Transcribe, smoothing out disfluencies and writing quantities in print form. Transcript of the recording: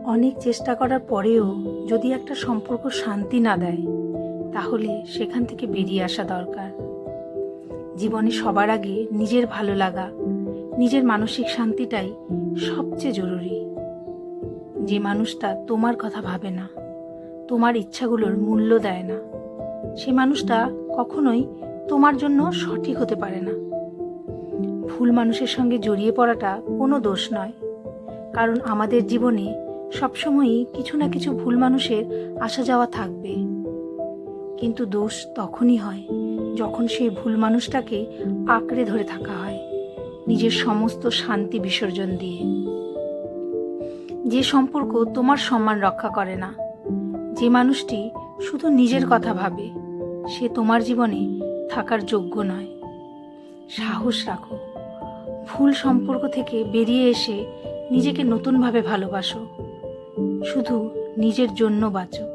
অনেক চেষ্টা করার পরেও যদি একটা সম্পর্ক শান্তি না দেয়, তাহলে সেখান থেকে বেরিয়ে আসা দরকার। জীবনে সবার আগে নিজের ভালো লাগা, নিজের মানসিক শান্তিটাই সবচেয়ে জরুরি। যে মানুষটা তোমার কথা ভাবে না, তোমার ইচ্ছাগুলোর মূল্য দেয় না, সে মানুষটা কখনোই তোমার জন্য সঠিক হতে পারে না। ভুল মানুষের সঙ্গে জড়িয়ে পড়াটা কোনো দোষ নয়, কারণ আমাদের জীবনে সবসময়ই কিছু না কিছু ভুল মানুষের আসা যাওয়া থাকবে। কিন্তু দোষ তখনই হয় যখন সেই ভুল মানুষটাকে আঁকড়ে ধরে থাকা হয় নিজের সমস্ত শান্তি বিসর্জন দিয়ে। যে সম্পর্ক তোমার সম্মান রক্ষা করে না, যে মানুষটি শুধু নিজের কথা ভাবে, সে তোমার জীবনে থাকার যোগ্য নয়। সাহস রাখো, ভুল সম্পর্ক থেকে বেরিয়ে এসে নিজেকে নতুনভাবে ভালোবাসো, শুধু নিজের জন্য বাঁচো।